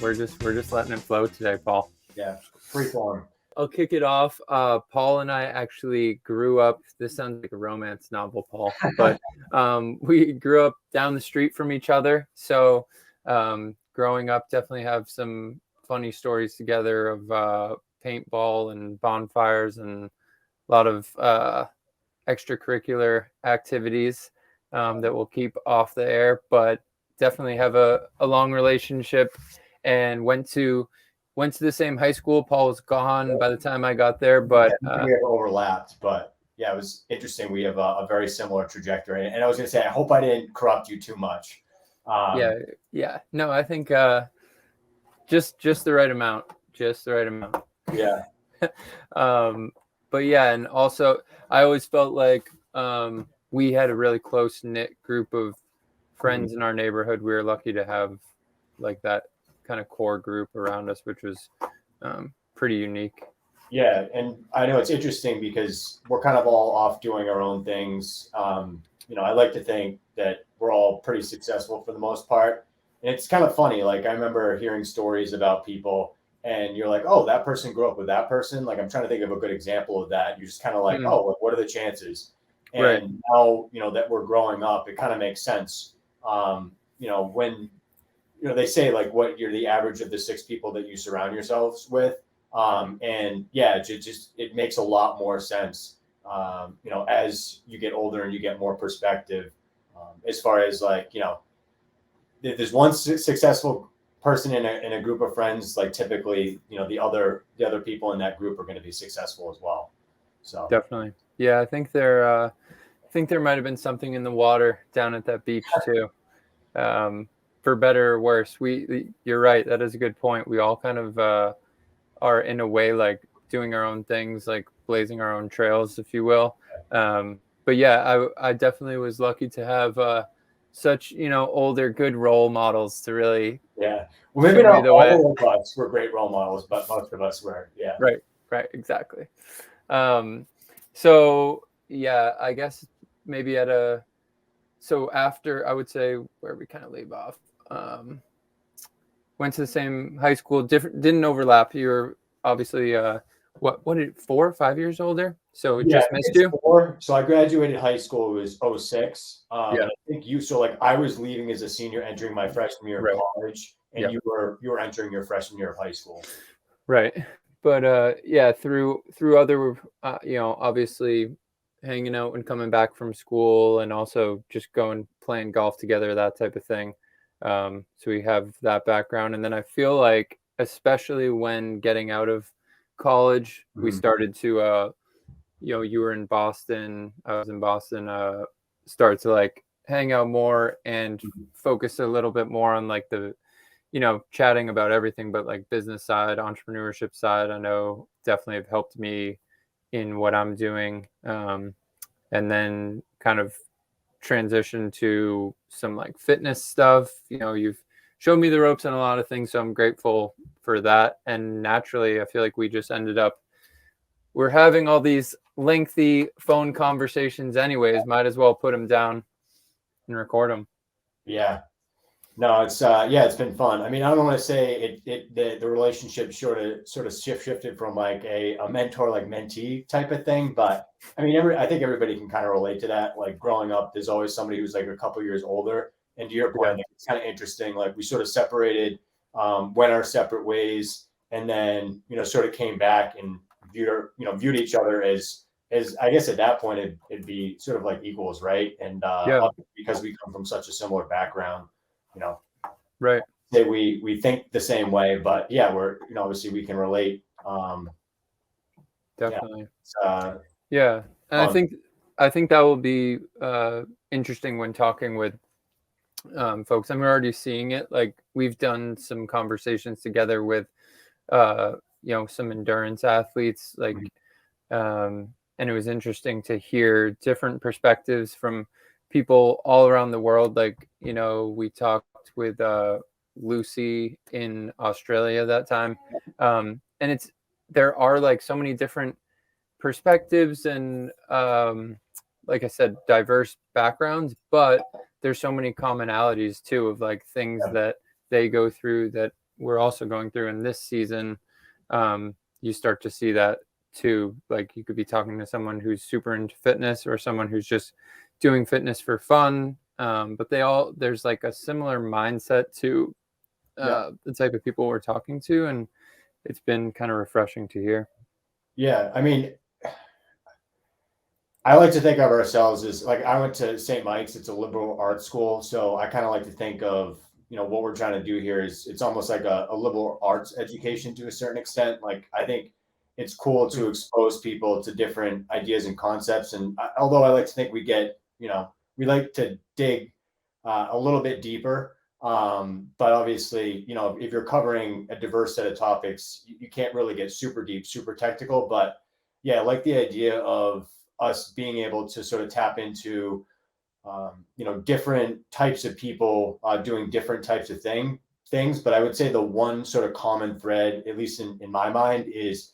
We're just letting it flow today, Paul. Yeah, free form. I'll kick it off. Paul and I actually grew up. This sounds like a romance novel, Paul, but we grew up down the street from each other. So growing up, definitely have some funny stories together of paintball and bonfires and a lot of extracurricular activities that we'll keep off the air, but definitely have a long relationship, and went to the same high school. Paul was gone by the time I got there, but we have overlapped. But yeah, it was interesting. We have a very similar trajectory. And I was going to say, I hope I didn't corrupt you too much. Yeah. No, I think just the right amount. Just the right amount. Yeah. But yeah, and also I always felt like we had a really close knit group of friends in our neighborhood. We were lucky to have like that kind of core group around us, which was pretty unique. Yeah, and I know it's interesting because we're kind of all off doing our own things. I like to think that we're all pretty successful for the most part. And it's kind of funny. Like, I remember hearing stories about people and you're like, oh, that person grew up with that person. Like, I'm trying to think of a good example of that. You're just kind of like, oh, what are the chances? And right. Now, that we're growing up, it kind of makes sense. When they say like what you're the average of the 6 people that you surround yourselves with. And yeah, it makes a lot more sense, as you get older and you get more perspective, as far as like, if there's one successful person in a group of friends, like typically, the other people in that group are going to be successful as well. So definitely. Yeah. I think there might've been something in the water down at that beach too. For better or worse, you're right. That is a good point. We all kind of are in a way like doing our own things, like blazing our own trails, if you will. But yeah, I definitely was lucky to have such older good role models to really well, maybe not all of us were great role models, but most of us were. Yeah. Right, exactly. So yeah, I guess maybe so after, I would say, where we kind of leave off, went to the same high school, didn't overlap. You were obviously, what did 4 or 5 years older? So it just missed you? 4. So I graduated high school, it was 2006. I think I was leaving as a senior, entering my freshman year of college, and you were entering your freshman year of high school. Right. But yeah, through other, obviously hanging out and coming back from school, and also just playing golf together, that type of thing. So we have that background. And then I feel like, especially when getting out of college, we started to, you were in Boston, I was in Boston, start to like hang out more and focus a little bit more on like the, chatting about everything, but like business side, entrepreneurship side, I know definitely have helped me in what I'm doing. And then kind of transition to some like fitness stuff. You've showed me the ropes on a lot of things, so I'm grateful for that. And naturally, I feel like we just we're having all these lengthy phone conversations anyways, might as well put them down and record them. Yeah. No, it's it's been fun. I mean, I don't want to say the relationship sort of shifted from like a mentor, like mentee type of thing, but I mean, I think everybody can kind of relate to that. Like growing up, there's always somebody who's like a couple years older. And to your point, it's kind of interesting. Like we sort of separated, went our separate ways, and then sort of came back and viewed each other as I guess at that point it'd be sort of like equals, right? And because we come from such a similar background. Right. Say we think the same way, but yeah, we're obviously we can relate. Definitely. And I think that will be interesting when talking with folks. I'm already seeing it. Like we've done some conversations together with some endurance athletes, like and it was interesting to hear different perspectives from people all around the world. Like, we talked with Lucy in Australia that time. And there are like so many different perspectives and like I said, diverse backgrounds, but there's so many commonalities too of like things that they go through that we're also going through in this season. You start to see that too. Like you could be talking to someone who's super into fitness or someone who's just doing fitness for fun. But there's like a similar mindset to the type of people we're talking to. And it's been kind of refreshing to hear. Yeah. I mean, I like to think of ourselves as like, I went to St. Mike's, it's a liberal arts school. So I kind of like to think of, what we're trying to do here is it's almost like a liberal arts education to a certain extent. Like, I think it's cool to expose people to different ideas and concepts. And although I like to think we like to dig a little bit deeper. But obviously, if you're covering a diverse set of topics, you can't really get super deep, super technical. But yeah, I like the idea of us being able to sort of tap into different types of people doing different types of things. But I would say the one sort of common thread, at least in my mind, is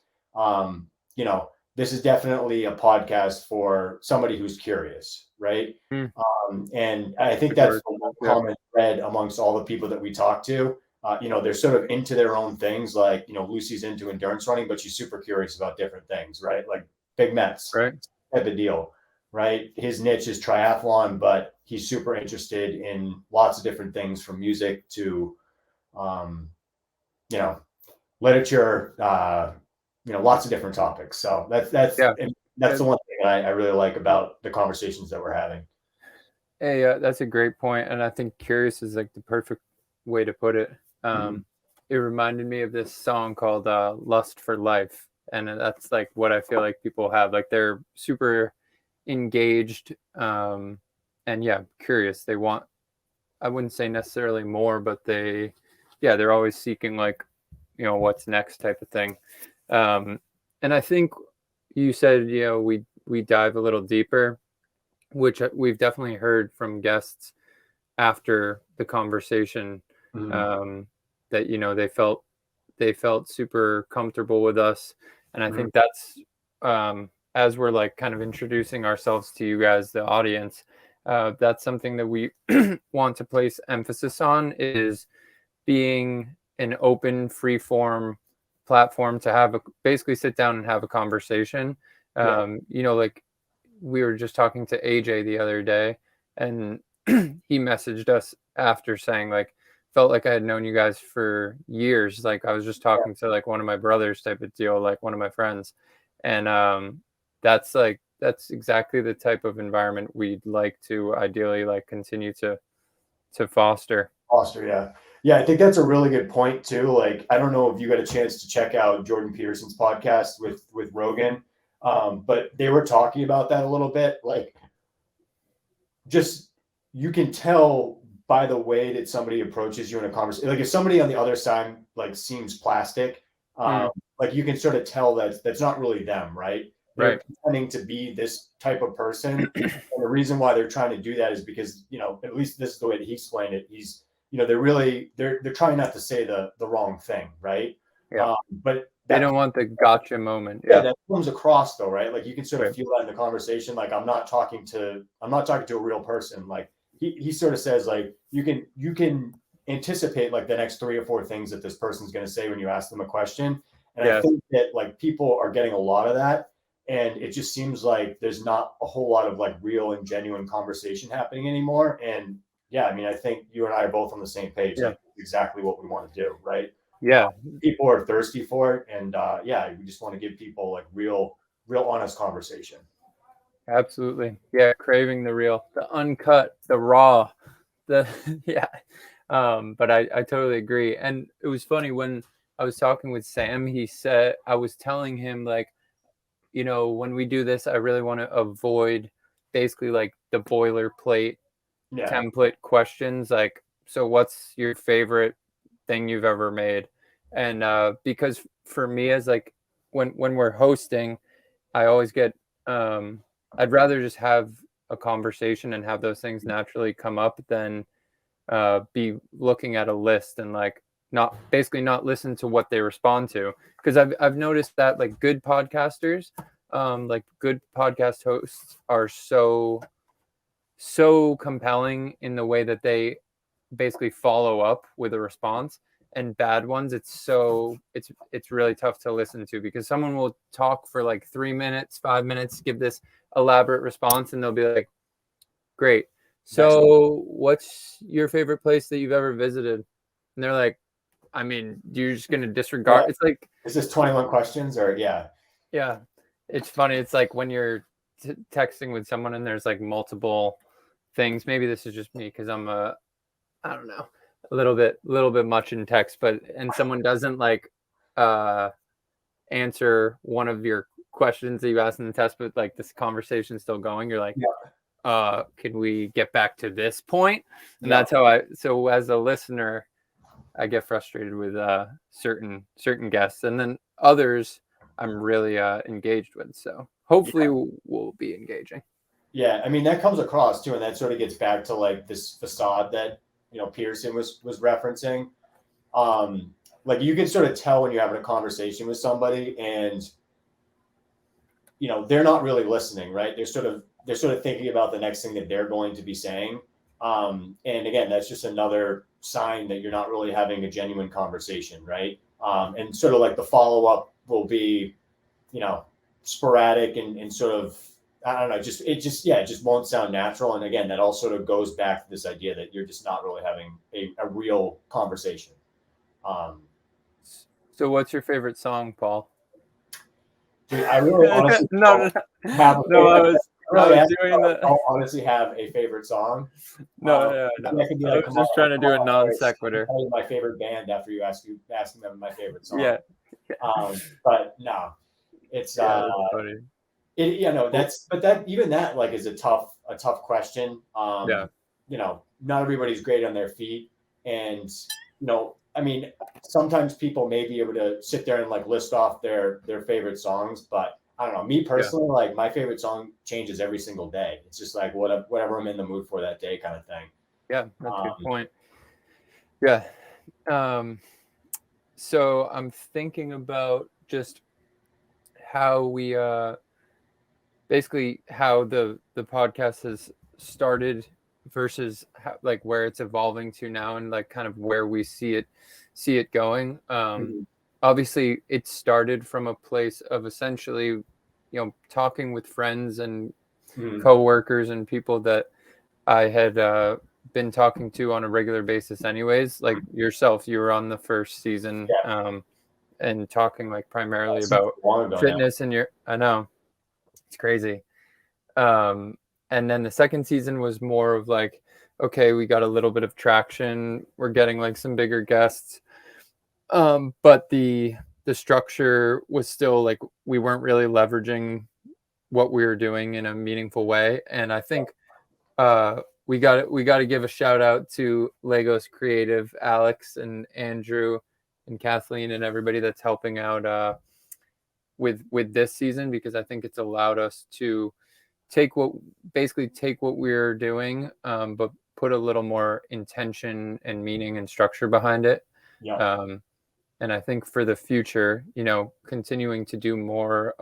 this is definitely a podcast for somebody who's curious, right? And I think that's the one common thread amongst all the people that we talk to. They're sort of into their own things. Like, Lucy's into endurance running, but she's super curious about different things, right? Like Big Mets, right? Type of deal, right? His niche is triathlon, but he's super interested in lots of different things, from music to, literature, lots of different topics. So that's the one thing I really like about the conversations that we're having. Hey, that's a great point, and I think curious is like the perfect way to put it. It reminded me of this song called "Lust for Life," and that's like what I feel like people have. Like they're super engaged, and curious. They want, I wouldn't say necessarily more, but they're always seeking like, what's next type of thing. And I think you said, we dive a little deeper, which we've definitely heard from guests after the conversation, that, they felt super comfortable with us. And I think that's, as we're like kind of introducing ourselves to you guys, the audience, that's something that we want to place emphasis on, is being an open, free form platform to basically sit down and have a conversation. Like we were just talking to AJ the other day, and he messaged us after saying like, felt like I had known you guys for years. Like I was just talking to like one of my brothers type of deal, like one of my friends. And that's exactly the type of environment we'd like to ideally like continue to foster. Yeah, I think that's a really good point too. Like, I don't know if you got a chance to check out Jordan Peterson's podcast with Rogan, but they were talking about that a little bit. Like, just you can tell by the way that somebody approaches you in a conversation. Like, if somebody on the other side like seems plastic, like you can sort of tell that that's not really them, right? They're pretending to be this type of person. And the reason why they're trying to do that is because, at least this is the way that he explained it. They're trying not to say the wrong thing, right? But they don't want the gotcha moment. That comes across though, right? Like you can sort of feel that in the conversation. Like I'm not talking to a real person. Like he sort of says like you can anticipate like the next 3 or 4 things that this person's going to say when you ask them a question. And I think that like people are getting a lot of that. And it just seems like there's not a whole lot of like real and genuine conversation happening anymore. And I mean, I think you and I are both on the same page. Like, exactly what we want to do, right? People are thirsty for it, and we just want to give people like real honest conversation. Absolutely, craving the real, the uncut, the raw, but I totally agree. And it was funny when I was talking with Sam. He said, I was telling him like, when we do this, I really want to avoid basically like the boilerplate template questions, like, so what's your favorite thing you've ever made? And because for me, as like when we're hosting, I always get I'd rather just have a conversation and have those things naturally come up than be looking at a list and like not listen to what they respond to. Because I've noticed that like good podcasters, like good podcast hosts are so compelling in the way that they basically follow up with a response, and bad ones it's really tough to listen to, because someone will talk for like 3 minutes, 5 minutes, give this elaborate response, and they'll be like, great, so what's your favorite place that you've ever visited? And they're like, I mean, you're just going to disregard. Yeah. It's like, is this 21 questions or yeah it's funny, it's like when you're texting with someone and there's like multiple things. Maybe this is just me because I'm I don't know, a little bit much in text, but and someone doesn't like answer one of your questions that you asked in the test, but like this conversation's still going, you're like, can we get back to this point? And that's how so as a listener, I get frustrated with certain guests, and then others I'm really engaged with. So hopefully we'll be engaging. Yeah, I mean that comes across too, and that sort of gets back to like this facade that Pearson was referencing. Like you can sort of tell when you're having a conversation with somebody, and they're not really listening, right? They're sort of thinking about the next thing that they're going to be saying. And again, that's just another sign that you're not really having a genuine conversation, right? And sort of like the follow up will be, sporadic and sort of, I don't know, it just won't sound natural. And again, that all sort of goes back to this idea that you're just not really having a real conversation. So what's your favorite song, Paul? Dude, I really honestly I don't honestly have a favorite song. No. I was just trying to do a non sequitur. My favorite band after you asking them my favorite song. Yeah. But no, it's funny. Even that like is a tough question. Not everybody's great on their feet, and I mean, sometimes people may be able to sit there and like list off their favorite songs, but I don't know. Me personally, like my favorite song changes every single day. It's just like whatever I'm in the mood for that day, kind of thing. Yeah, that's a good point. Yeah. So I'm thinking about just how we basically how the podcast has started versus how, like where it's evolving to now, and like kind of where we see it going. Obviously it started from a place of essentially, talking with friends and co-workers and people that I had been talking to on a regular basis anyways. Like yourself, you were on the first season and talking like primarily about fitness and I know, it's crazy. And then the second season was more of like, okay, we got a little bit of traction. We're getting like some bigger guests. But the structure was still like, we weren't really leveraging what we were doing in a meaningful way. And I think we got to give a shout out to Lagos Creative, Alex and Andrew and Kathleen and everybody that's helping out with this season, because I think it's allowed us to take what we're doing, but put a little more intention and meaning and structure behind it. And I think for the future, continuing to do more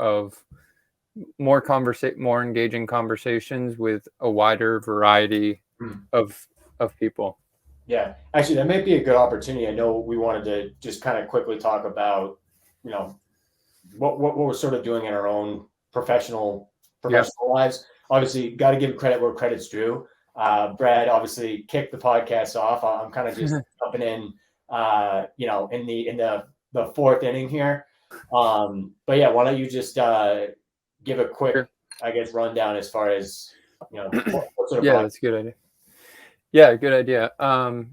engaging conversations with a wider variety of people. Yeah, actually, that might be a good opportunity. I know we wanted to just kind of quickly talk about, what we're sort of doing in our own professional lives. Obviously, got to give credit where credit's due. Brad obviously kicked the podcast off. I'm kind of just jumping in, in the fourth inning here. But yeah, why don't you just give a quick, I guess, rundown as far as what sort of that's a good idea. Yeah, good idea.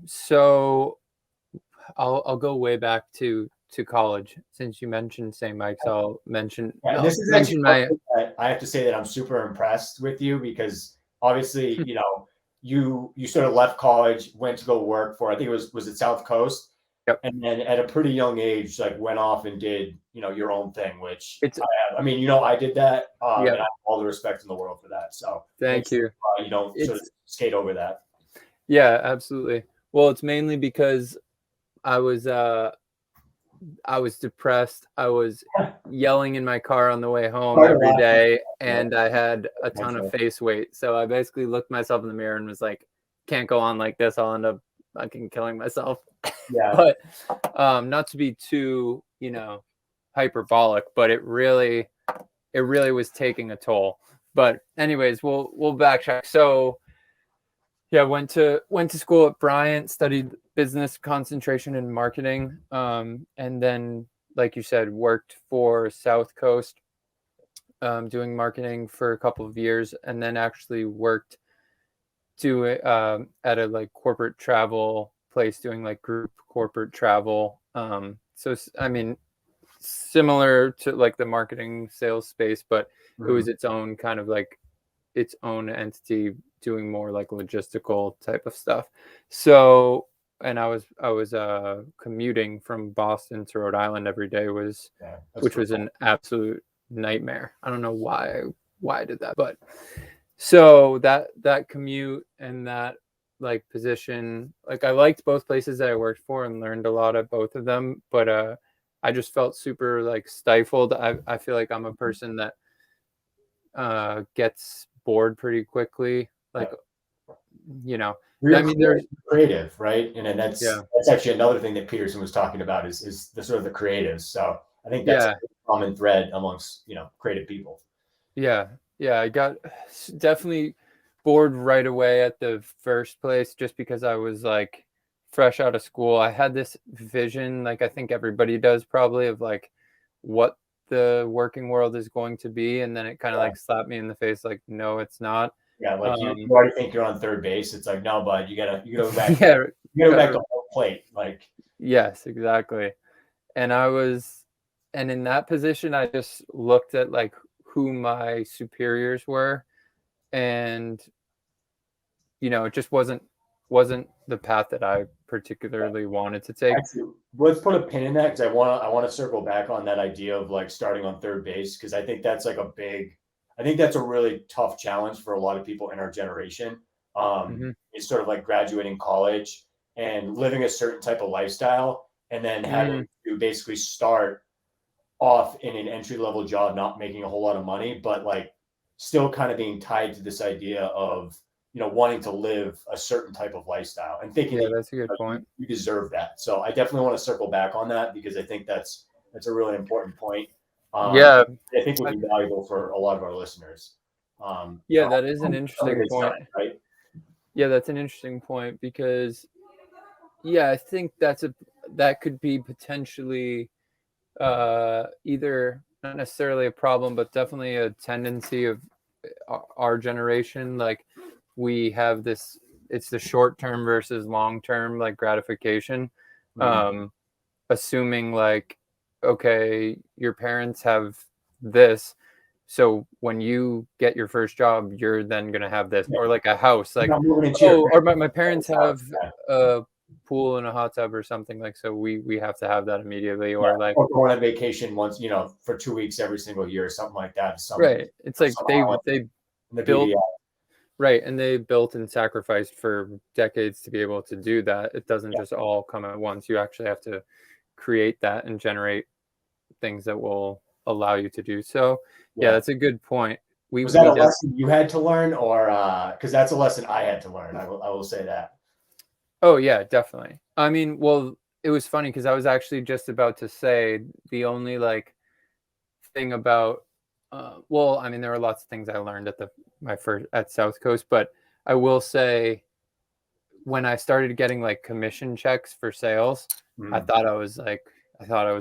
So I'll go way back to college, since you mentioned St. Mike's. I'll mention. This is mention I have to say that I'm super impressed with you, because obviously, you sort of left college, went to go work for, I think was it South Coast. Yep. And then at a pretty young age, like went off and did, your own thing, which I did that. And I have all the respect in the world for that. So thank you. You don't sort of skate over that. Yeah, absolutely. Well, it's mainly because I was I was depressed. I was yelling in my car on the way home Part of every life. day, Yeah. and I had a ton of Myself. face weight. So I basically looked myself in the mirror and was like, can't go on like this. I'll end up fucking killing myself. Yeah. But not to be too, you know, hyperbolic, but it really was taking a toll. But anyways, we'll backtrack. So yeah, went to school at Bryant, studied business concentration in marketing, and then, like you said, worked for South Coast, doing marketing for a couple of years, and then actually worked at a like corporate travel place doing like group corporate travel. So I mean, similar to like the marketing sales space, but it was its own kind of like its own entity doing more like logistical type of stuff. So, and I was commuting from Boston to Rhode Island every day, which was an absolute nightmare. I don't know why I did that, but so that commute and that like position, like I liked both places that I worked for and learned a lot at both of them, but I just felt super like stifled. I feel like I'm a person that gets bored pretty quickly. Like, you know, I mean, there's creative, right? And then that's yeah, actually another thing that Peterson was talking about is the sort of the creatives. So I think that's yeah, a common thread amongst, creative people. yeah, yeah. I got definitely bored right away at the first place just because I was like fresh out of school. I had this vision, like I think everybody does probably, of like what the working world is going to be, and then it kind of like slapped me in the face, like, no, it's not. Yeah, like you already think you're on third base. It's like, no, bud, you gotta go back. Yeah, You gotta go back to home plate. Like, yes, exactly. And and in that position, I just looked at like who my superiors were, and it just wasn't the path that I particularly wanted to take. actually, let's put a pin in that because I want to circle back on that idea of like starting on third base because I think that's like I think that's a really tough challenge for a lot of people in our generation. Hmm. It's sort of like graduating college and living a certain type of lifestyle and then having to basically start off in an entry level job, not making a whole lot of money, but like still kind of being tied to this idea of wanting to live a certain type of lifestyle and thinking Yeah, that that's a good point. you deserve that. So I definitely want to circle back on that because I think that's a really important point. Yeah, I think would be valuable for a lot of our listeners. yeah, that is an interesting point. Right? Yeah, that's an interesting point because, yeah, I think that could be potentially either not necessarily a problem, but definitely a tendency of our generation. Like we have this, it's the short term versus long term like gratification. Assuming like, okay, your parents have this, so when you get your first job, you're then gonna have this, or like a house, like, oh, or my parents have a pool and a hot tub or something, like, so we have to have that immediately, or like, or going on vacation once, for 2 weeks every single year or something like that. right, it's like they built, right, and they built and sacrificed for decades to be able to do that. It doesn't just all come at once. You actually have to create that and generate things that will allow you to do so. Yeah, that's a good point. Was that a lesson you had to learn, or because that's a lesson I had to learn? I will say that. Oh yeah, definitely. I mean, well, it was funny because I was actually just about to say the only like thing about well, I mean, there were lots of things I learned at my first at South Coast, but I will say when I started getting like commission checks for sales, I thought I was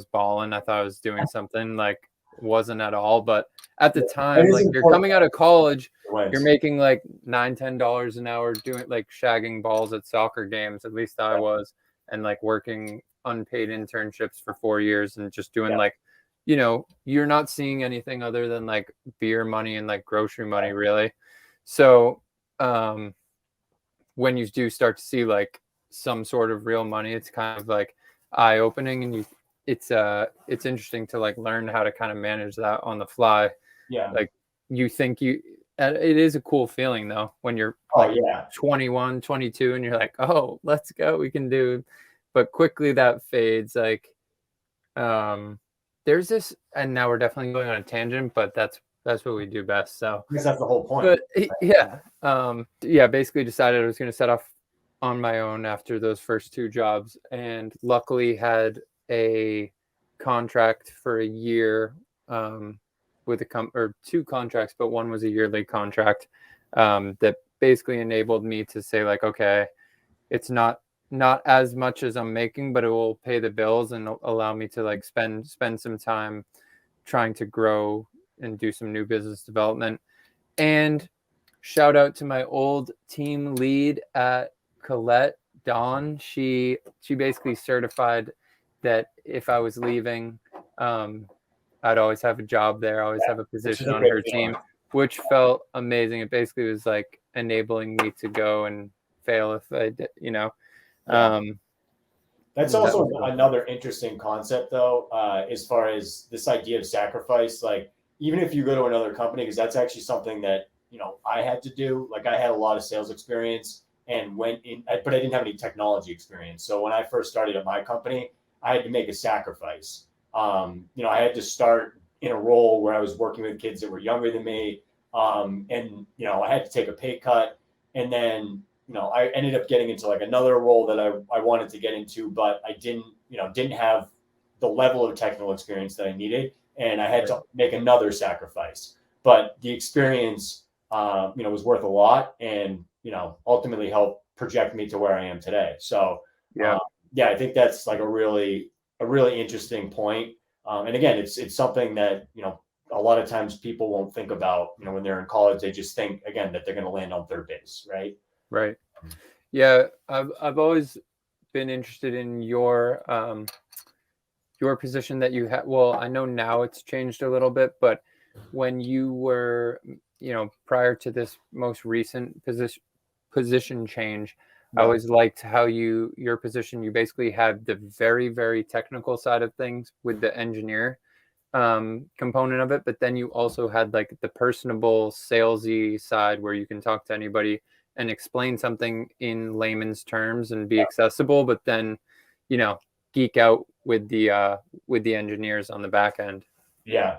balling. I thought I was doing something, like wasn't at all. But at the time, like you're coming out of college, you're making like $9-10 an hour doing like shagging balls at soccer games. At least I was, and like working unpaid internships for 4 years and just doing like, you're not seeing anything other than like beer money and like grocery money really. So when you do start to see like some sort of real money, it's kind of like eye-opening, and it's interesting to like learn how to kind of manage that on the fly. Yeah, like you think it is a cool feeling though when you're 21 22 and you're like, oh, let's go, we can do, but quickly that fades. Like There's this, and now we're definitely going on a tangent, but that's what we do best. So I guess that's the whole point. but yeah, basically decided I was going to set off on my own after those first two jobs, and luckily had a contract for a year with or two contracts, but one was a yearly contract that basically enabled me to say like, okay, it's not as much as I'm making, but it will pay the bills and allow me to like spend some time trying to grow and do some new business development. And shout out to my old team lead at Colette, Dawn. She basically certified that if I was leaving, I'd always have a job there, always have a position on her team, which felt amazing. It basically was like enabling me to go and fail if I did, That's also another interesting concept, though, as far as this idea of sacrifice. Like, even if you go to another company, because that's actually something that, I had to do. Like, I had a lot of sales experience and went in, but I didn't have any technology experience. So when I first started at my company, I had to make a sacrifice. I had to start in a role where I was working with kids that were younger than me. And I had to take a pay cut. And then I ended up getting into like another role that I wanted to get into, but I didn't have the level of technical experience that I needed. And I had to make another sacrifice, but the experience, was worth a lot, and, ultimately helped project me to where I am today. So, I think that's like a really interesting point. And again, it's something that, a lot of times people won't think about, when they're in college. They just think, again, that they're going to land on third base. Right. Right. Yeah. I've always been interested in your position that you had. Well, I know now it's changed a little bit, but when you were, prior to this most recent position change, I always liked how your position, you basically had the very, very technical side of things with the engineer component of it, but then you also had like the personable, salesy side where you can talk to anybody and explain something in layman's terms and be accessible, but then, geek out with the engineers on the back end. Yeah.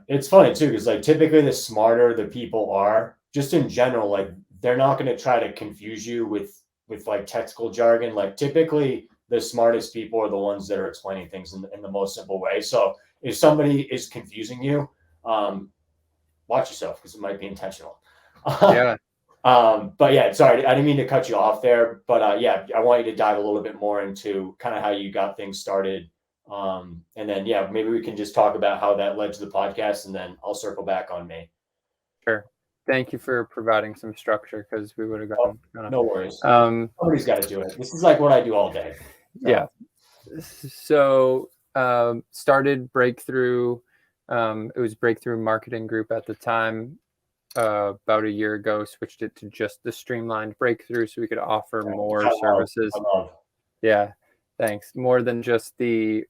It's funny too, because like typically the smarter the people are, just in general, like they're not going to try to confuse you with like technical jargon. Like typically the smartest people are the ones that are explaining things in the most simple way. So if somebody is confusing you, watch yourself, because it might be intentional. Yeah. But yeah, sorry, I didn't mean to cut you off there, but I want you to dive a little bit more into kind of how you got things started. And then, maybe we can just talk about how that led to the podcast, and then I'll circle back on me. Sure. Thank you for providing some structure, because we would have gone. No worries. Somebody's got to do it. This is like what I do all day. So. Yeah. So started Breakthrough. It was Breakthrough Marketing Group at the time. About a year ago, switched it to just the streamlined Breakthrough so we could offer more services. Yeah, thanks. More than just the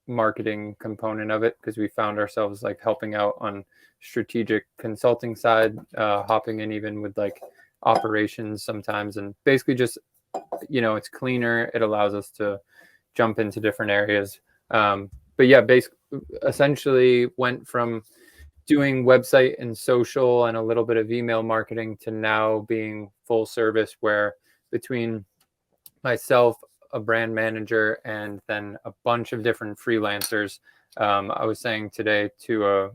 marketing component of it, because we found ourselves like helping out on strategic consulting side, hopping in even with like operations sometimes, and basically just, it's cleaner. It allows us to jump into different areas. But yeah, essentially went from doing website and social and a little bit of email marketing to now being full service, where between myself, a brand manager, and then a bunch of different freelancers, I was saying today to a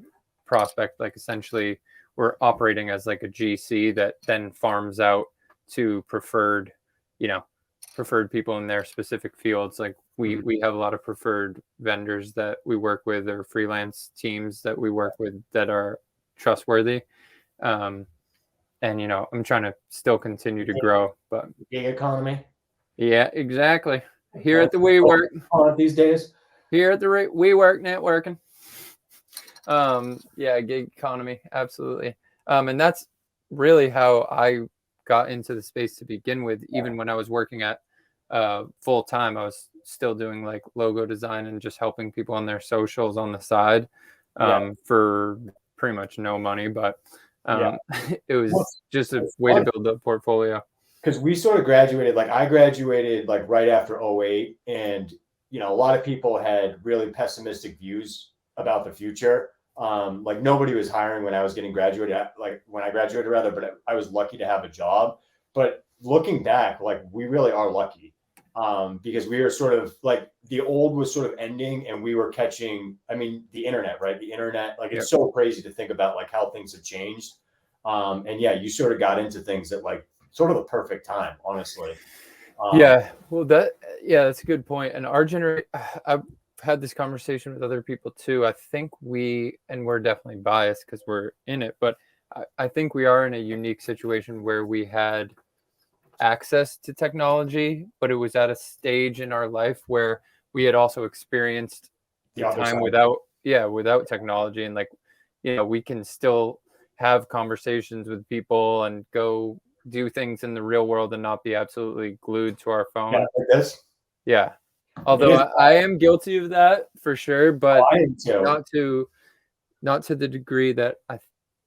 prospect, like essentially we're operating as like a GC that then farms out to preferred people in their specific fields. Like we have a lot of preferred vendors that we work with, or freelance teams that we work with that are trustworthy. And, I'm trying to still continue to grow, but gig economy. Yeah, exactly. Here at the WeWork these days. Here at the WeWork networking. Gig economy. Absolutely. And that's really how I got into the space to begin with. Even when I was working at full time, I was still doing like logo design and just helping people on their socials on the side for pretty much no money, but it was just a way to build a portfolio. Because we sort of graduated, like I graduated like right after 2008, and a lot of people had really pessimistic views about the future. Like nobody was hiring when I was getting graduated, like when I graduated rather, but I was lucky to have a job. But looking back, like we really are lucky, because we were sort of like the old was sort of ending and we were catching, I mean, the internet, right? The internet, like it's so crazy to think about like how things have changed. And yeah, you sort of got into things at like sort of the perfect time, honestly. Well, that's a good point. And our generation, I've had this conversation with other people too. I think we're definitely biased because we're in it, but I think we are in a unique situation where we had access to technology, but it was at a stage in our life where we had also experienced the time without technology. And like, we can still have conversations with people and go do things in the real world and not be absolutely glued to our phone. Yeah, like this. Yeah. Although I am guilty of that for sure, but I am too. not to the degree that I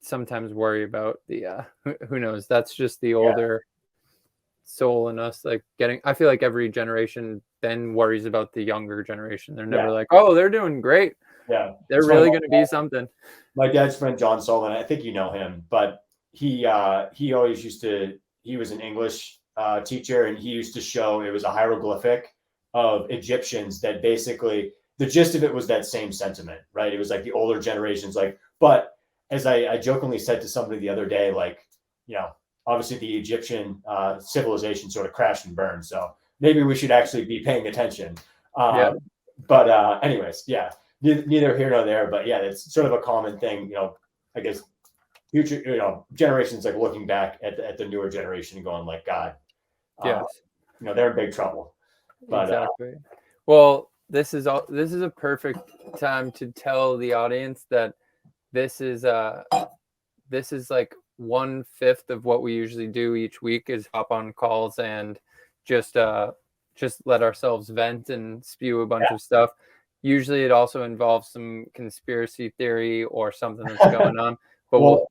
sometimes worry about the who knows. That's just the older soul in us, like I feel like every generation then worries about the younger generation. They're never like, oh, they're doing great. Yeah. They're really going to be something. My dad's friend, John Sullivan, I think you know him, but he always he was an English teacher, and he used to show, it was a hieroglyphic of Egyptians that basically the gist of it was that same sentiment, right? It was like the older generations, like, but as I jokingly said to somebody the other day, like, obviously the Egyptian civilization sort of crashed and burned. So maybe we should actually be paying attention. But anyways, neither here nor there, but it's sort of a common thing, I guess future, generations like looking back at the newer generation and going like, God, they're in big trouble. But, exactly. Well, this is a perfect time to tell the audience that this is like 1/5 of what we usually do each week is hop on calls and just let ourselves vent and spew a bunch of stuff. Usually it also involves some conspiracy theory or something that's going on, but we'll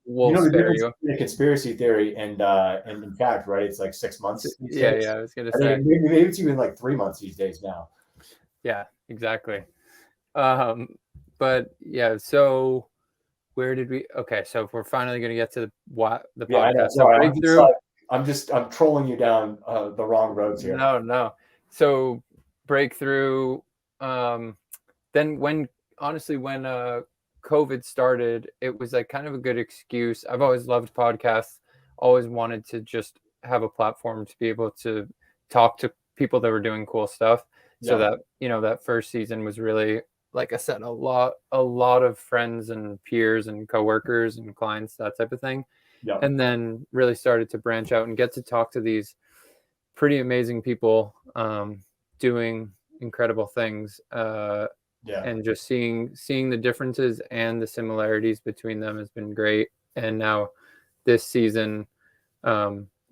spare you. The conspiracy theory and in fact, right, it's like 6 months. I was gonna say maybe it's even like 3 months these days now. Yeah, exactly. But so where did we? Okay, so we're finally going to get to the podcast. So I'm trolling you down the wrong roads here. No. So breakthrough. Then when COVID started, it was like kind of a good excuse. I've always loved podcasts. Always wanted to just have a platform to be able to talk to people that were doing cool stuff. So that that first season was really, like I said, a lot of friends and peers and coworkers and clients, that type of thing. And then really started to branch out and get to talk to these pretty amazing people doing incredible things. And just seeing the differences and the similarities between them has been great. And now this season,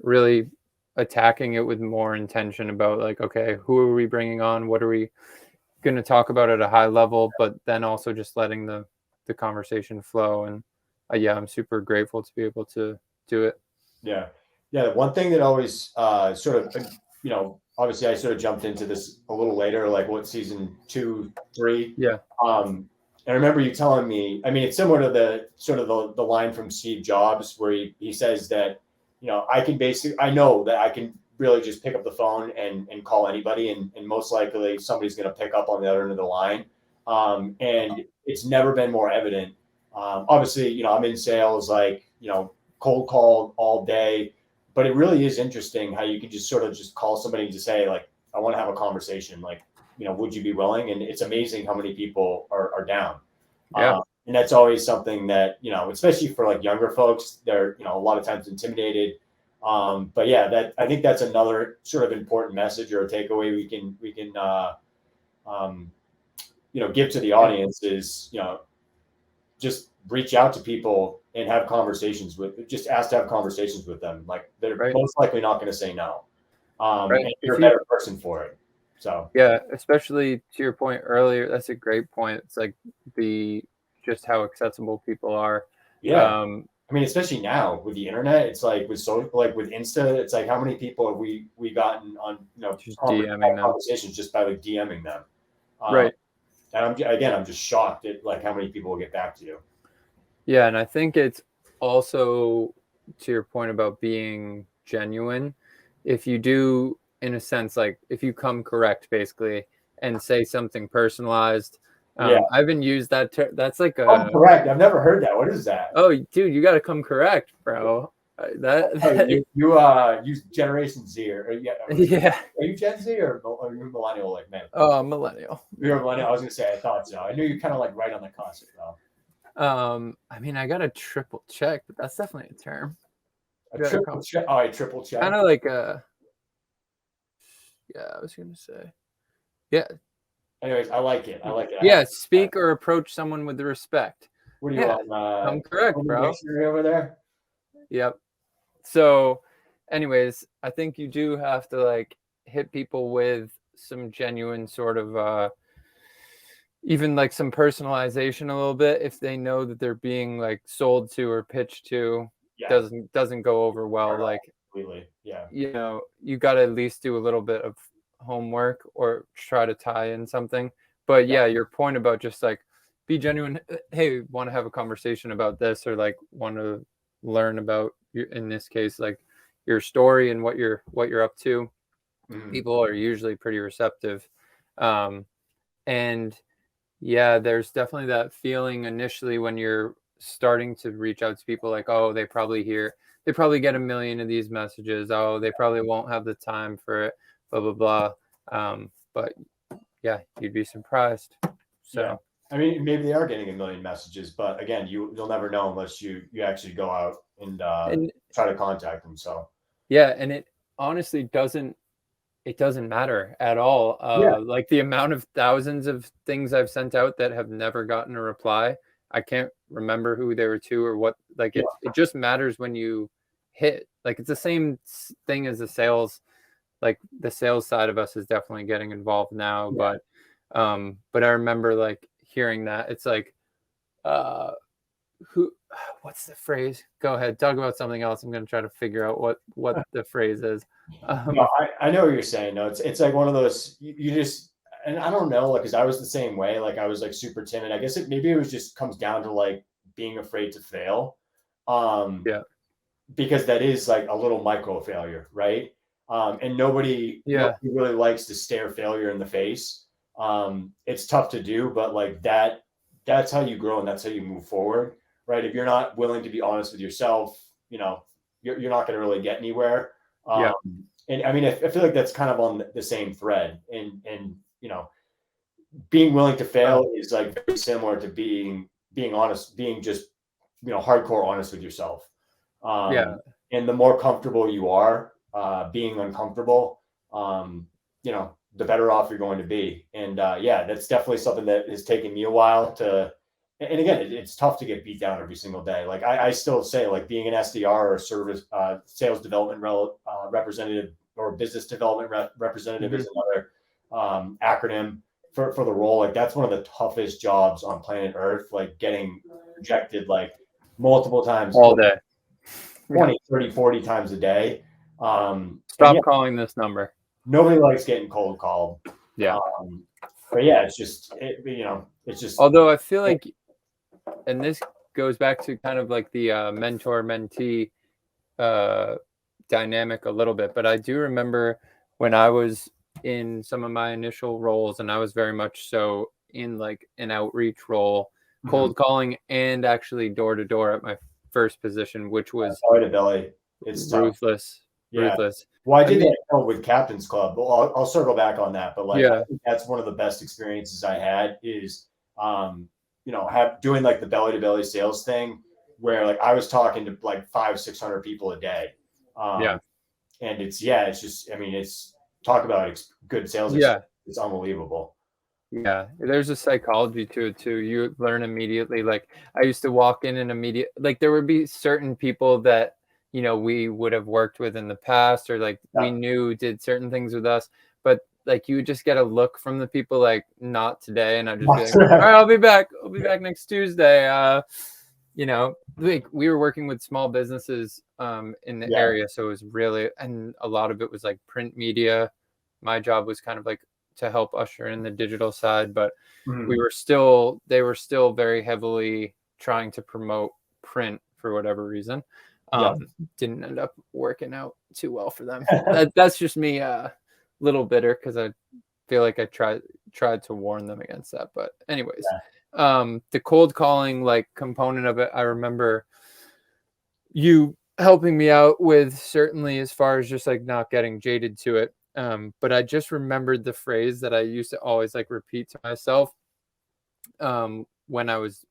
really attacking it with more intention about like, okay, who are we bringing on? What are we going to talk about at a high level, but then also just letting the conversation flow. And I'm super grateful to be able to do it. One thing that always sort of, obviously I sort of jumped into this a little later, like what, season 2, 3. And I remember you telling me, I mean, it's similar to the sort of the line from Steve Jobs where he says that, I know that I can really just pick up the phone and call anybody, and most likely somebody's going to pick up on the other end of the line. And it's never been more evident. Obviously, I'm in sales, like, cold call all day, but it really is interesting how you can just sort of just call somebody and just say, like, I want to have a conversation. Like, would you be willing? And it's amazing how many people are down. And that's always something that, especially for like younger folks, they're, a lot of times intimidated. But I think that's another sort of important message or a takeaway we can give to the audience is, just reach out to people and have conversations just ask to have conversations with them. Like they're most likely not going to say no. And you're a better person for it. So especially to your point earlier, that's a great point. It's like just how accessible people are. I mean, especially now with the internet, it's like with Insta, it's like how many people have we gotten on just DMing conversations just by like DMing them. Right. And I'm just shocked at like how many people will get back to you. Yeah, and I think it's also to your point about being genuine. If you do, in a sense, like if you come correct, basically, and say something personalized. Yeah. I haven't used that. That's like Oh, a correct. I've never heard that. What is that? oh, dude, you got to come correct, bro. Oh, That you use Generation Z or yeah? yeah. Are you Gen Z or are you millennial like me? Oh, millennial. You're a millennial. I was gonna say I thought so. I knew you're kind of like right on the cusp though. I mean, I got to triple check, but that's definitely a term. A triple check. Oh, a triple check. Kind of like a yeah. I was gonna say yeah. Anyways, I like it. I like it. Yeah, speak or approach someone with respect. What are you on? I'm correct, bro. Over there. Yep. So, anyways, I think you do have to like hit people with some genuine sort of even like some personalization a little bit if they know that they're being like sold to or pitched to. Yeah. Doesn't go over well. Like completely. Yeah. You know, you got to at least do a little bit of homework or try to tie in something. But yeah, your point about just like be genuine. Hey, want to have a conversation about this, or like want to learn about your, in this case, like your story and what you're up to. People are usually pretty receptive. And yeah, there's definitely that feeling initially when you're starting to reach out to people like, oh, they probably get a million of these messages. Oh, they probably won't have the time for it, blah, blah, blah. But yeah, you'd be surprised. So, yeah. I mean, maybe they are getting a million messages, but again, you'll never know unless you actually go out and try to contact them. So, yeah. And it honestly doesn't matter at all. Like the amount of thousands of things I've sent out that have never gotten a reply. I can't remember who they were to or what, like it just matters when you hit, like, it's the same thing as the sales, like the sales side of us is definitely getting involved now. But I remember like hearing that it's like, what's the phrase? Go ahead, talk about something else. I'm going to try to figure out what the phrase is. No, I know what you're saying. No, it's like one of those, you just, and I don't know, like, cause I was the same way. Like I was like super timid. I guess maybe it was just comes down to like being afraid to fail. Because that is like a little micro failure. Right. And nobody really likes to stare failure in the face. It's tough to do, but like that's how you grow and that's how you move forward. Right. If you're not willing to be honest with yourself, you know, you're not going to really get anywhere. And I mean, I feel like that's kind of on the same thread, and you know, being willing to fail is like very similar to being honest, being just, you know, hardcore honest with yourself. And the more comfortable you are being uncomfortable, you know, the better off you're going to be. And that's definitely something that has taken me a while to. And again, it's tough to get beat down every single day. Like I still say, like being an SDR or service sales development representative or business development representative is another acronym for the role. Like that's one of the toughest jobs on planet Earth. Like getting rejected like multiple times all day, 20, 30, 40 times a day. Stop calling this number. Nobody likes getting cold called. But yeah, it's just you know, it's just. Although I feel like. And this goes back to kind of like the mentor-mentee dynamic a little bit. But I do remember when I was in some of my initial roles, and I was very much so in like an outreach role, cold calling and actually door-to-door at my first position, which was belly. It's ruthless. Ruthless. Well, I did that with Captain's Club. Well, I'll circle back on that. But like, I think that's one of the best experiences I had is you know, doing like the belly to belly sales thing where like I was talking to like 500-600 people a day. And it's just, I mean, it's talk about good sales. It's unbelievable. Yeah. There's a psychology to it too. You learn immediately. Like I used to walk in and like there would be certain people that, you know, we would have worked with in the past or like we knew did certain things with us, but like you would just get a look from the people like not today, and I'd just be like, all right, I'll be back next Tuesday. You know, like we were working with small businesses in the area, so it was really, and a lot of it was like print media. My job was kind of like to help usher in the digital side, but Mhm. they were still very heavily trying to promote print for whatever reason. Yeah. Didn't end up working out too well for them. That's just me, little bitter because I feel like I tried to warn them against that. But anyways, the cold calling like component of it, I remember you helping me out with, certainly as far as just like not getting jaded to it. But I just remembered the phrase that I used to always like repeat to myself when I was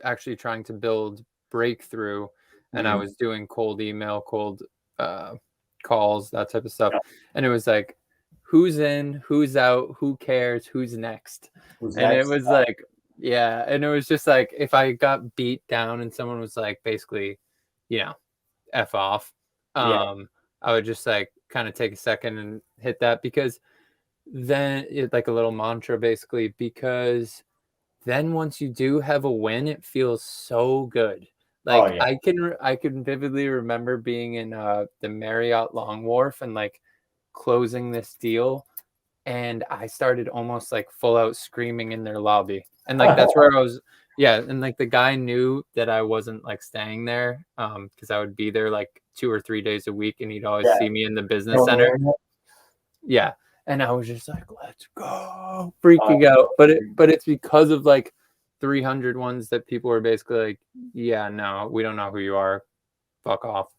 actually trying to build breakthrough and I Mhm. was doing cold email, cold calls, that type of stuff. Yeah. And it was like, who's in, who's out, who cares, who's next? Who's And it next? was like, yeah. And it was just like, if I got beat down and someone was like, basically, you know, F off, Yeah. I would just like kind of take a second and hit that, because then it's like a little mantra basically, because then once you do have a win, it feels so good. Oh Like yeah. I can vividly remember being in the Marriott Long Wharf and like closing this deal, and I started almost like full out screaming in their lobby. And like that's where I was, yeah, and like the guy knew that I wasn't like staying there because I would be there like 2 or 3 days a week and he'd always Yeah. see me in the business Don't center. worry. Yeah. And I was just like, let's go, freaking out. But it's because of like 300 ones that people were basically like, yeah, no, we don't know who you are. Fuck off.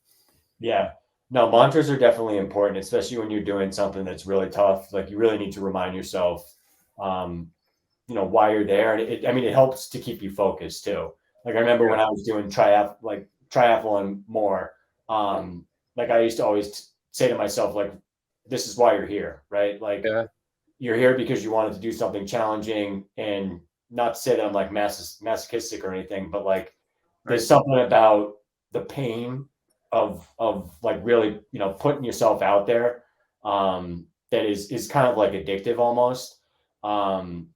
Yeah. No, mantras are definitely important, especially when you're doing something that's really tough. Like you really need to remind yourself, um, why you're there. And I mean, it helps to keep you focused too. Like I remember Yeah. when I was doing triathlon more, like I used to always say to myself, like, this is why you're here, right? Like Yeah. you're here because you wanted to do something challenging, and not to say that I'm like masochistic or anything, but like there's Right. something about the pain of like really putting yourself out there, that is kind of like addictive almost. um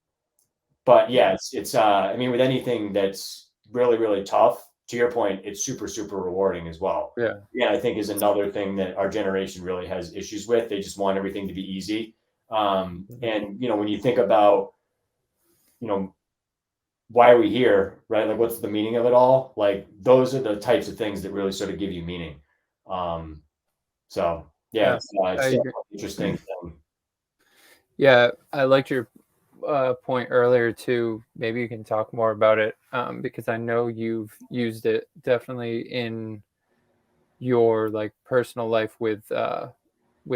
but yeah, Yeah. it's I mean, with anything that's really really tough, to your point, it's super super rewarding as well. Yeah. Yeah, I think is another thing that our generation really has issues with. They just want everything to be easy. Mhm. And when you think about you know why are we here, right? Like, what's the meaning of it all? Like, those are the types of things that really sort of give you meaning. Um, so yeah, Yeah. it's I agree. definitely interesting. Yeah. I liked your point earlier too. Maybe you can talk more about it because I know you've used it definitely in your like personal life with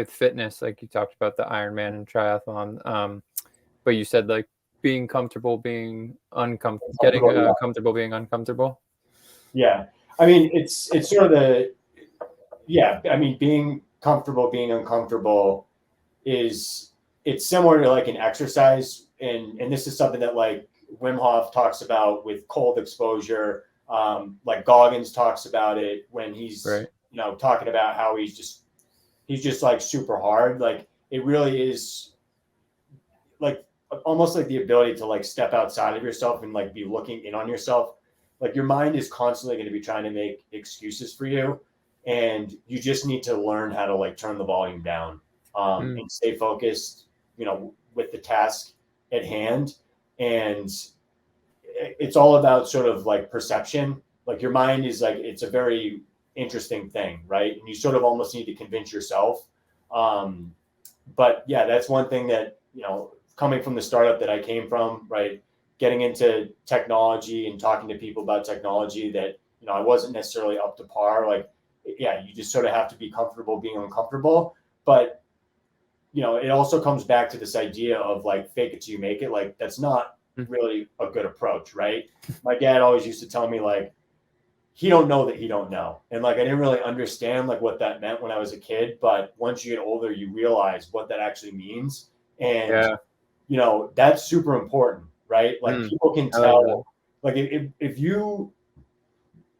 fitness, like you talked about the Ironman and triathlon. But you said like being comfortable being uncomfortable, getting Comfortable, yeah. comfortable being uncomfortable. Yeah. I mean, it's sort of yeah. I mean, being comfortable, being uncomfortable is it's similar to like an exercise, and this is something that like Wim Hof talks about with cold exposure. Like Goggins talks about it when he's Right. talking about how he's just like super hard. Like it really is like almost like the ability to like step outside of yourself and like be looking in on yourself. Like your mind is constantly going to be trying to make excuses for you, and you just need to learn how to like turn the volume down, Mm. and stay focused with the task at hand. And it's all about sort of like perception. Like your mind is like, it's a very interesting thing, right? And you sort of almost need to convince yourself. um, but yeah, that's one thing that coming from the startup that I came from, right? Getting into technology and talking to people about technology that I wasn't necessarily up to par. Like, yeah, you just sort of have to be comfortable being uncomfortable. But it also comes back to this idea of like fake it till you make it. Like that's not Mm. really a good approach, right? My dad always used to tell me like he don't know that he don't know. And like I didn't really understand like what that meant when I was a kid, but once you get older, you realize what that actually means. And Yeah. that's super important, right? Like Mm. people can I like that. tell, like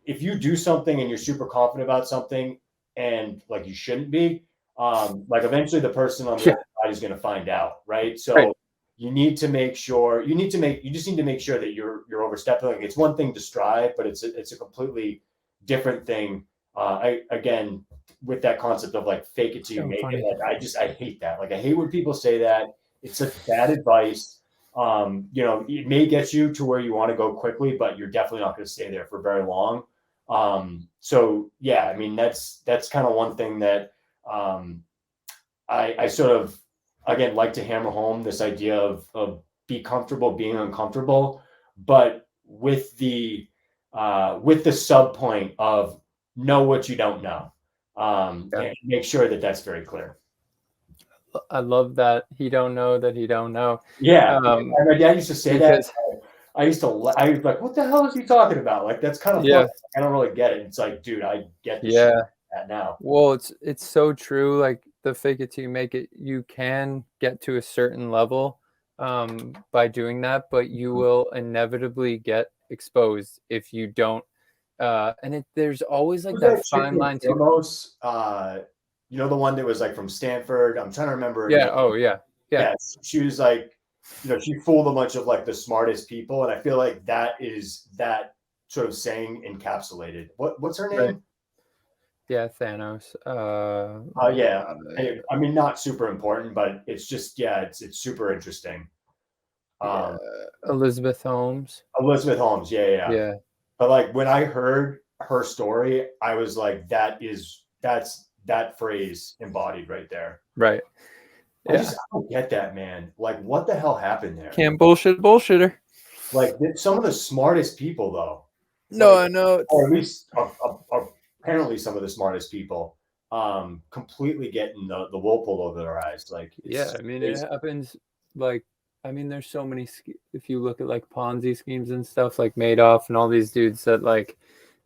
if you do something and you're super confident about something and like you shouldn't be, like eventually the person on the Yeah. other side is going to find out, right? Right. So you just need to make sure that you're overstepping. Like it's one thing to strive, but it's a completely different thing. Again, with that concept of like fake it till you So make it, funny. like I hate that. Like I hate when people say that. It's such bad advice. You know, it may get you to where you want to go quickly, but you're definitely not going to stay there for very long. So yeah, I mean, that's kind of one thing that I sort of, again, like to hammer home this idea of be comfortable being uncomfortable, but with the sub point of know what you don't know, and make sure that that's very clear. I love that he don't know that he don't know. Yeah, my dad used to say because, that. I was like, what the hell is he talking about? Like, that's kind of yeah, fun. I don't really get it. It's like, dude, I get the shit now. Well, it's so true. Like the fake it till you make it, you can get to a certain level by doing that, but you will inevitably get exposed if you don't. And there's always like that fine line too. You know, the one that was like from Stanford. I'm trying to remember her Yeah. name. Oh, yeah. Yeah. She was like, you know, she fooled a bunch of like the smartest people, and I feel like that is that sort of saying encapsulated. What's her name? Right. Yeah, Thanos. Yeah. I mean, not super important, but it's just, yeah, it's super interesting. Elizabeth Holmes. Elizabeth Holmes. Yeah. But like when I heard her story, I was like, that's that phrase embodied right there. Right. I don't get that, man. Like, what the hell happened there? Can't bullshitter. Like, some of the smartest people, though. No, like, I know. Or at least apparently some of the smartest people completely getting the wool pulled over their eyes. Like, I mean, it happens. Like, I mean, there's so many. If you look at like Ponzi schemes and stuff, like Madoff and all these dudes that like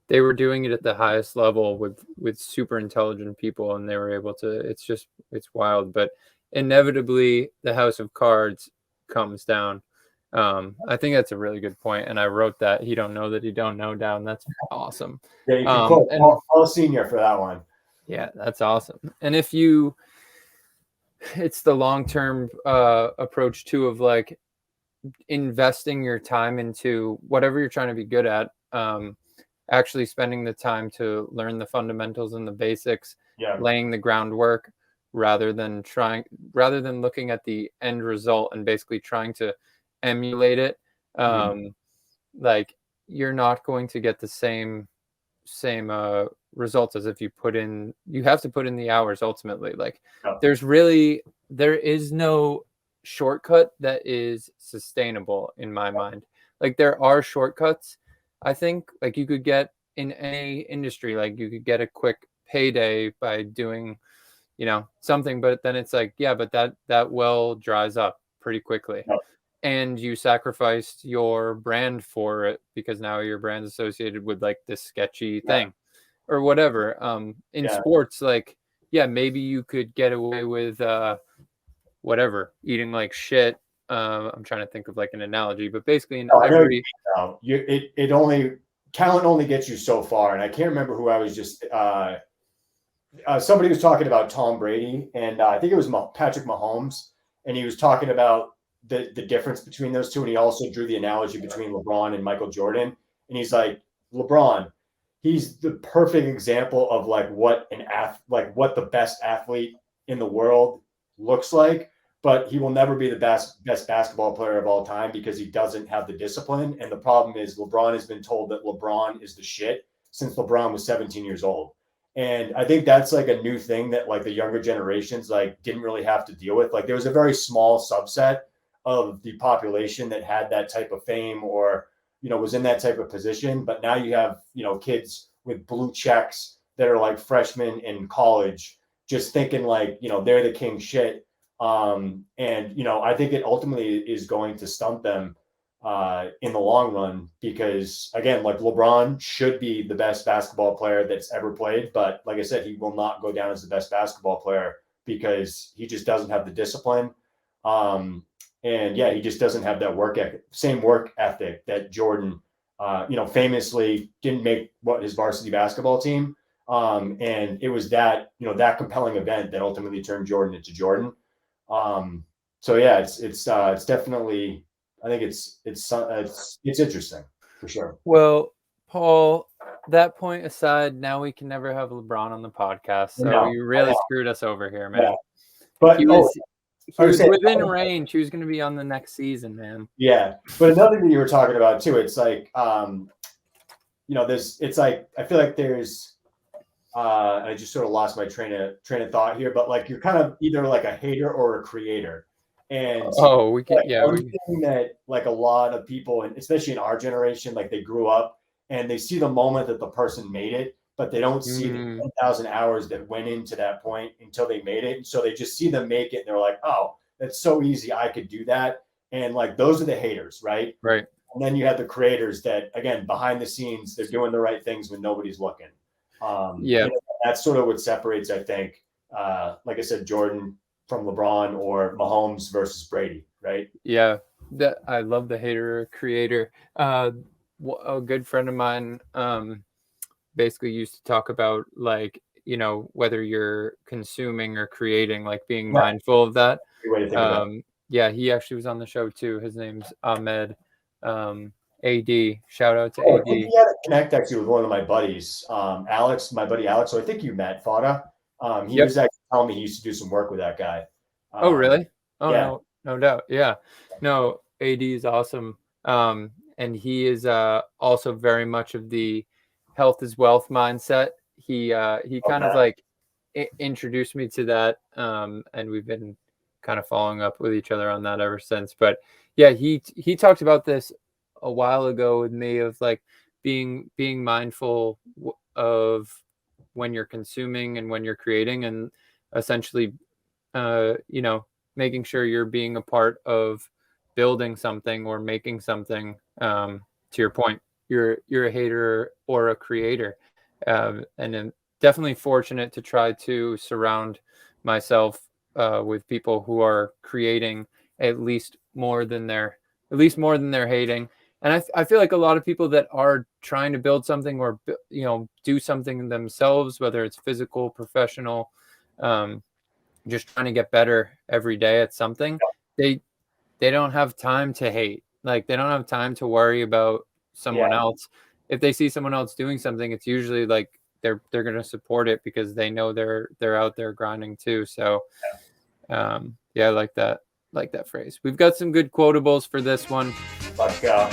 they were doing it at the highest level with super intelligent people, and they were able to. It's wild, but inevitably the house of cards comes down. I think that's a really good point, and I wrote that he don't know that he don't know down. That's awesome. Yeah, you can quote Paul Senior for that one. Yeah, that's awesome. And if it's the long-term approach too of like investing your time into whatever you're trying to be good at, actually spending the time to learn the fundamentals and the basics, laying the groundwork rather than looking at the end result and basically trying to emulate it. Like you're not going to get the same results as if you have to put in the hours ultimately. Like there is no shortcut that is sustainable in my mind. Like there are shortcuts, I think, like you could get in any industry, like you could get a quick payday by doing, you know, something, but then it's like, yeah, but that well dries up pretty quickly. And you sacrificed your brand for it because now your brand's associated with like this sketchy thing or whatever. In sports, like, yeah, maybe you could get away with whatever, eating like shit. I'm trying to think of like an analogy, but basically talent only gets you so far. And I can't remember who I was just somebody was talking about Tom Brady, and I think it was Patrick Mahomes, and he was talking about the difference between those two, and he also drew the analogy between LeBron and Michael Jordan. And he's like, LeBron, he's the perfect example of like what the best athlete in the world looks like, but he will never be the best basketball player of all time because he doesn't have the discipline. And the problem is LeBron has been told that LeBron is the shit since LeBron was 17 years old. And I think that's like a new thing that like the younger generations like didn't really have to deal with. Like there was a very small subset of the population that had that type of fame or, you know, was in that type of position. But now you have, you know, kids with blue checks that are like freshmen in college, just thinking like, you know, they're the king shit. And, you know, I think it ultimately is going to stump them in the long run, because again, like LeBron should be the best basketball player that's ever played. But like I said, he will not go down as the best basketball player because he just doesn't have the discipline. And yeah, he just doesn't have that same work ethic that Jordan, you know, famously didn't make his varsity basketball team. And it was that, you know, that compelling event that ultimately turned Jordan into Jordan. So yeah, it's definitely, I think it's interesting for sure. Well, Paul, that point aside, now we can never have LeBron on the podcast. So you really screwed us over here, man. Yeah. But He was within range. He was going to be on the next season, man. Yeah. But another thing you were talking about too, it's like, it's like, I feel like there's, I just sort of lost my train of thought here, but like, you're kind of either like a hater or a creator. And we can, one thing that like a lot of people, and especially in our generation, like they grew up and they see the moment that the person made it, but they don't see the 10,000 hours that went into that point until they made it. And so they just see them make it and they're like, oh, that's so easy. I could do that. And like, those are the haters, right? Right. And then you have the creators that, again, behind the scenes, they're doing the right things when nobody's looking. That's sort of what separates, I think, like I said, Jordan from LeBron or Mahomes versus Brady, right? Yeah, I love the hater creator. A good friend of mine basically used to talk about like, whether you're consuming or creating, like being mindful of that. Good way to think about it. Yeah, he actually was on the show too. His name's Ahmed. AD. Shout out to AD. He had a connect actually with one of my buddies, Alex, my buddy Alex. So I think you met Fada. He was actually telling me he used to do some work with that guy. Oh, really? Oh, yeah. No doubt. Yeah. No, AD is awesome. And he is also very much of the health is wealth mindset. He kind of like introduced me to that. And we've been kind of following up with each other on that ever since. But yeah, he talked about this a while ago with me of like being mindful of when you're consuming and when you're creating, and essentially making sure you're being a part of building something or making something. To your point, you're a hater or a creator, and I'm definitely fortunate to try to surround myself with people who are creating at least more than they're hating. And I feel like a lot of people that are trying to build something or do something themselves, whether it's physical, professional, just trying to get better every day at something, they don't have time to hate. Like they don't have time to worry about someone else. If they see someone else doing something, it's usually like they're going to support it because they know they're out there grinding too. So I like that phrase. We've got some good quotables for this one. Let's go.